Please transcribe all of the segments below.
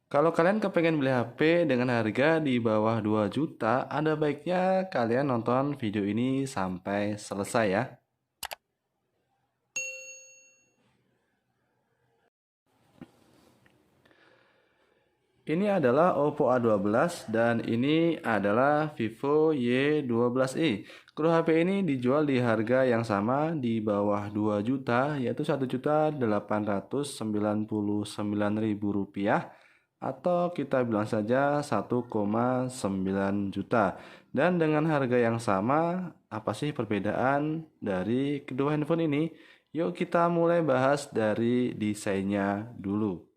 Kalau kalian kepengen beli HP dengan harga di bawah 2 juta, ada baiknya kalian nonton video ini sampai selesai ya. Ini adalah Oppo A12 dan ini adalah Vivo Y12i. Kedua HP ini dijual di harga yang sama di bawah 2 juta, yaitu Rp1.899.000 atau kita bilang saja 1,9 juta. Dan dengan harga yang sama, apa sih perbedaan dari kedua handphone ini? Yuk kita mulai bahas dari desainnya dulu.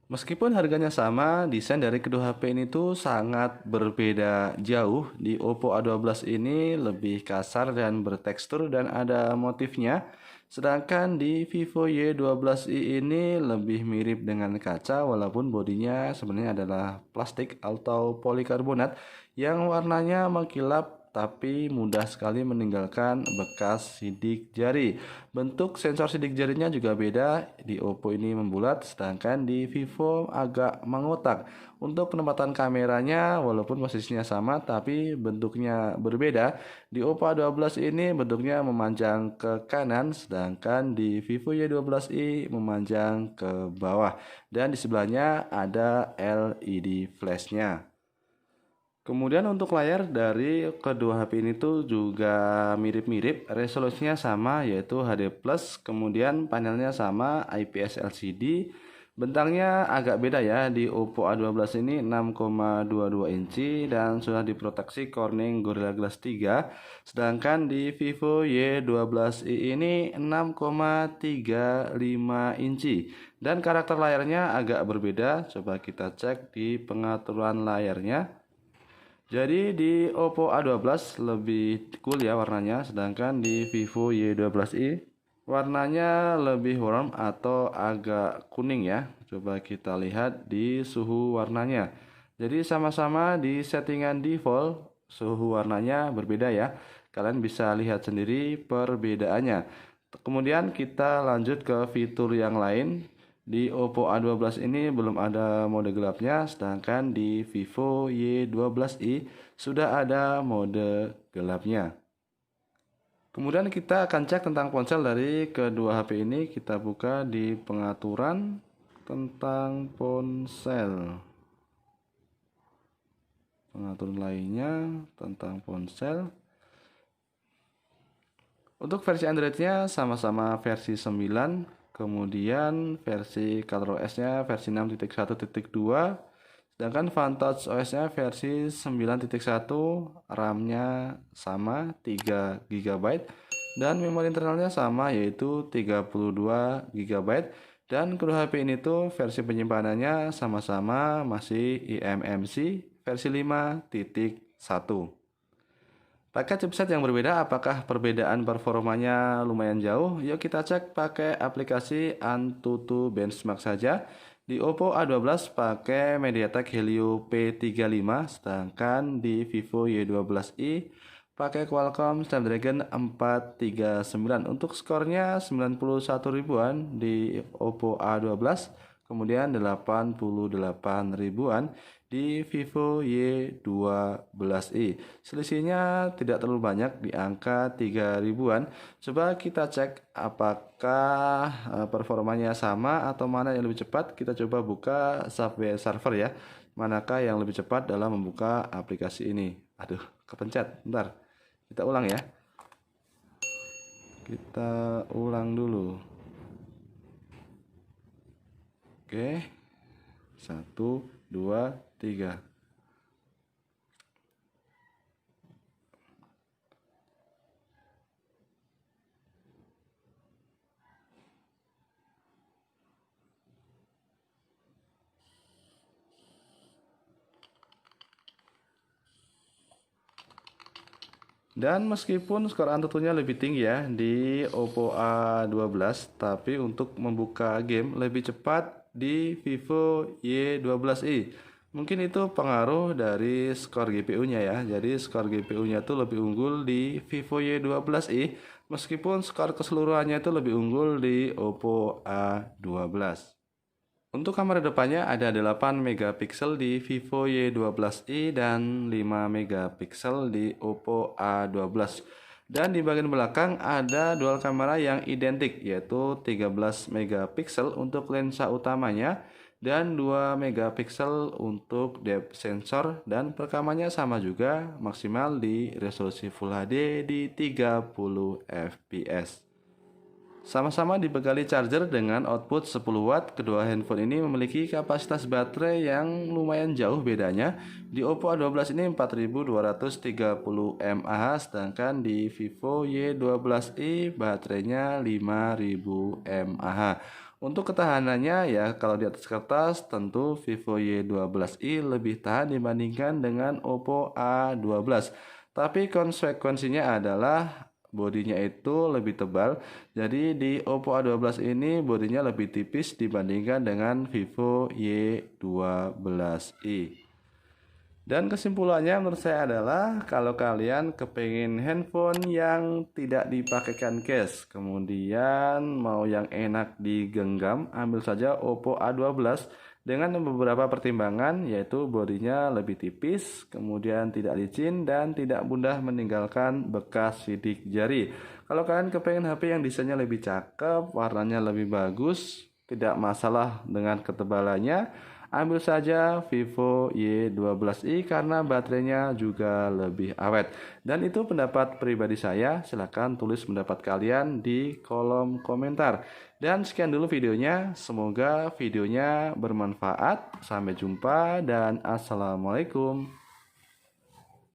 Meskipun harganya sama, desain dari kedua HP ini tuh sangat berbeda jauh. Di Oppo A12 ini lebih kasar dan bertekstur dan ada motifnya. Sedangkan di Vivo Y12i ini lebih mirip dengan kaca walaupun bodinya sebenarnya adalah plastik atau polikarbonat yang warnanya mengkilap tapi mudah sekali meninggalkan bekas sidik jari. Bentuk sensor sidik jarinya juga beda. Di Oppo ini membulat, sedangkan di Vivo agak mengotak. Untuk penempatan kameranya, walaupun posisinya sama, tapi bentuknya berbeda. Di Oppo A12 ini bentuknya memanjang ke kanan, sedangkan di Vivo Y12i memanjang ke bawah. Dan di sebelahnya ada LED flashnya. Kemudian untuk layar dari kedua HP ini tuh juga mirip-mirip, resolusinya sama yaitu HD+, kemudian panelnya sama IPS LCD. Bentangnya agak beda ya, di Oppo A12 ini 6,22 inci dan sudah diproteksi Corning Gorilla Glass 3, sedangkan di Vivo Y12i ini 6,35 inci. Dan karakter layarnya agak berbeda, coba kita cek di pengaturan layarnya. Jadi di Oppo A12 lebih cool ya warnanya, sedangkan di Vivo Y12i warnanya lebih warm atau agak kuning ya. Coba kita lihat di suhu warnanya. Jadi sama-sama di settingan default, suhu warnanya berbeda ya. Kalian bisa lihat sendiri perbedaannya. Kemudian kita lanjut ke fitur yang lain. Di Oppo A12 ini belum ada mode gelapnya, sedangkan di Vivo Y12i sudah ada mode gelapnya. Kemudian kita akan cek tentang ponsel dari kedua HP ini. Kita buka di pengaturan tentang ponsel. Pengaturan lainnya tentang ponsel. Untuk versi Android-nya sama-sama versi 9. Kemudian versi ColorOS-nya versi 6.1.2, sedangkan Vantage OS-nya versi 9.1, RAM-nya sama 3 GB dan memori internalnya sama yaitu 32 GB. Dan kedua HP ini tuh versi penyimpanannya sama-sama masih eMMC versi 5.1. Pakai chipset yang berbeda, apakah perbedaan performanya lumayan jauh? Yuk kita cek pakai aplikasi Antutu Benchmark saja. Di Oppo A12 pakai MediaTek Helio P35, sedangkan di Vivo Y12i pakai Qualcomm Snapdragon 439. Untuk skornya 91 ribuan di Oppo A12, kemudian 88 ribuan di Vivo Y12i. Selisihnya tidak terlalu banyak di angka 3 ribuan. Coba kita cek apakah performanya sama atau mana yang lebih cepat. Kita coba buka Subway Server ya. Manakah yang lebih cepat dalam membuka aplikasi ini? Aduh, kepencet. Bentar. Kita ulang ya. Kita ulang dulu. Oke. 1, 2, 3. Dan meskipun skor Antutunya lebih tinggi ya di Oppo A12, tapi untuk membuka game lebih cepat di Vivo Y12i. Mungkin itu pengaruh dari skor GPU-nya ya. Jadi skor GPU-nya itu lebih unggul di Vivo Y12i, meskipun skor keseluruhannya itu lebih unggul di Oppo A12. Untuk kamera depannya ada 8 megapiksel di Vivo Y12i dan 5 megapiksel di Oppo A12. Dan di bagian belakang ada dual kamera yang identik, yaitu 13 megapiksel untuk lensa utamanya dan 2 megapiksel untuk depth sensor, dan perekamannya sama juga, maksimal di resolusi Full HD di 30 fps. Sama-sama dibekali charger dengan output 10 watt. Kedua handphone ini memiliki kapasitas baterai yang lumayan jauh bedanya. Di Oppo A12 ini 4230 mAh, sedangkan di Vivo Y12i baterainya 5000 mAh. Untuk ketahanannya ya, kalau di atas kertas tentu Vivo Y12i lebih tahan dibandingkan dengan Oppo A12. Tapi konsekuensinya adalah bodinya itu lebih tebal. Jadi di Oppo A12 ini bodinya lebih tipis dibandingkan dengan Vivo Y12i. Dan kesimpulannya menurut saya adalah, kalau kalian kepengen handphone yang tidak dipakaikan case, kemudian mau yang enak digenggam, ambil saja Oppo A12 dengan beberapa pertimbangan, yaitu bodinya lebih tipis, kemudian tidak licin, dan tidak mudah meninggalkan bekas sidik jari. Kalau kalian kepengen HP yang desainnya lebih cakep, warnanya lebih bagus, tidak masalah dengan ketebalannya, ambil saja Vivo Y12i karena baterainya juga lebih awet. Dan itu pendapat pribadi saya. Silahkan tulis pendapat kalian di kolom komentar. Dan sekian dulu videonya. Semoga videonya bermanfaat. Sampai jumpa dan assalamualaikum.